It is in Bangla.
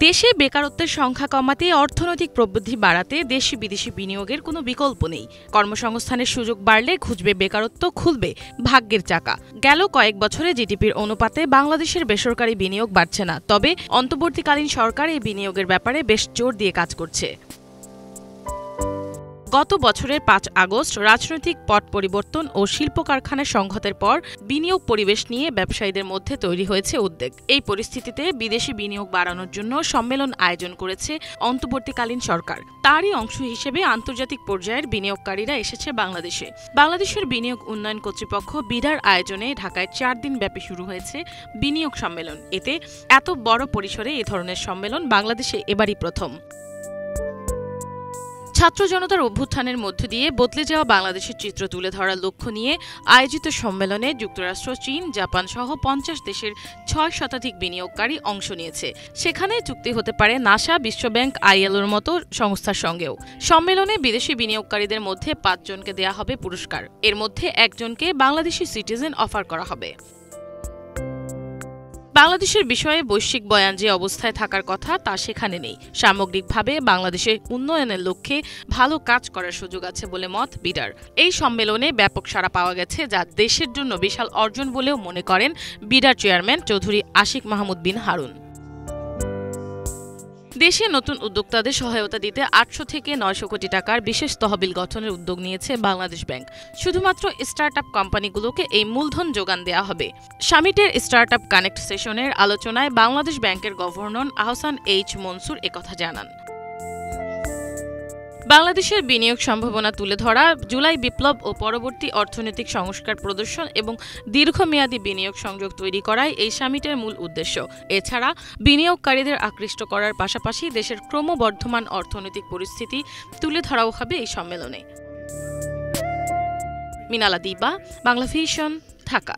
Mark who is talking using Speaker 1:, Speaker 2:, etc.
Speaker 1: দেশে বেকারত্বের সংখ্যা কমাতে অর্থনৈতিক প্রবৃদ্ধি বাড়াতে দেশি বিদেশি বিনিয়োগের কোনো বিকল্প নেই। কর্মসংস্থানের সুযোগ বাড়লে ঘুচবে বেকারত্ব, খুলবে ভাগ্যের চাকা। গেল কয়েক বছরে জিডিপির অনুপাতে বাংলাদেশের বেসরকারি বিনিয়োগ বাড়ছে না, তবে অন্তর্বর্তীকালীন সরকার এই বিনিয়োগের ব্যাপারে বেশ জোর দিয়ে কাজ করছে। গত বছরের ৫ আগস্ট রাজনৈতিক পট পরিবর্তন ও শিল্প কারখানার সংঘাতের পর বিনিয়োগ পরিবেশ নিয়ে ব্যবসায়ীদের মধ্যে তৈরি হয়েছে উদ্বেগ। এই পরিস্থিতিতে বিদেশি বিনিয়োগ বাড়ানোর জন্য সম্মেলন আয়োজন করেছে অন্তর্বর্তীকালীন সরকার। তারই অংশ হিসেবে আন্তর্জাতিক পর্যায়ের বিনিয়োগকারীরা এসেছে বাংলাদেশে। বাংলাদেশের বিনিয়োগ উন্নয়ন কর্তৃপক্ষ বিডার আয়োজনে ঢাকায় ৪ দিন ব্যাপী শুরু হয়েছে বিনিয়োগ সম্মেলন। এতে এত বড় পরিসরে এ ধরনের সম্মেলন বাংলাদেশে এবারই প্রথম। ছাত্র জনতার অভ্যুত্থানের মধ্য দিয়ে বদলে যাওয়া বাংলাদেশের চিত্র তুলে ধরার লক্ষ্য নিয়ে আয়োজিত সম্মেলনে যুক্তরাষ্ট্র, চীন, জাপান সহ ৫০ দেশের ৬ শতাধিক বিনিয়োগকারী অংশ নিয়েছে। সেখানে চুক্তি হতে পারে নাসা, বিশ্বব্যাংক, ILOর মতো সংস্থার সঙ্গেও। সম্মেলনে বিদেশি বিনিয়োগকারীদের মধ্যে ৫ জনকে দেয়া হবে পুরস্কার। এর মধ্যে একজনকে বাংলাদেশি সিটিজেন অফার করা হবে। বাংলাদেশের বিষয়ে বৈশ্বিক বয়ান যে অবস্থায় থাকার কথা তা সেখানে নেই। সামগ্রিকভাবে বাংলাদেশের উন্নয়নের লক্ষ্যে ভালো কাজ করার সুযোগ আছে বলে মত বিডার। এই সম্মেলনে ব্যাপক সাড়া পাওয়া গেছে, যা দেশের জন্য বিশাল অর্জন বলেও মনে করেন বিডার চেয়ারম্যান চৌধুরী আশিক মাহমুদ বিন হারুন। দেশে নতুন উদ্যোক্তাদের সহায়তা দিতে ৮০০ থেকে ৯০০ কোটি টাকার বিশেষ তহবিল গঠনের উদ্যোগ নিয়েছে বাংলাদেশ ব্যাংক। শুধুমাত্র স্টার্টআপ কোম্পানিগুলোকে এই মূলধন যোগান দেওয়া হবে। সামিটের স্টার্টআপ কানেক্ট সেশনের আলোচনায় বাংলাদেশ ব্যাংকের গভর্নর আহসান এইচ মনসুর একথা জানান। বাংলাদেশের বিনিয়োগ সম্ভাবনা তুলে ধরা, জুলাই বিপ্লব ও পরবর্তী অর্থনৈতিক সংস্কার প্রদর্শন এবং দীর্ঘমেয়াদী বিনিয়োগ সংযোগ তৈরি করাই এই সামিটের মূল উদ্দেশ্য। এছাড়া বিনিয়োগকারীদের আকৃষ্ট করার পাশাপাশি দেশের ক্রমবর্ধমান অর্থনৈতিক পরিস্থিতি তুলে ধরাও হবে এই সম্মেলনে। মিনালা দিবা, বাংলা ভিশন, ঢাকা।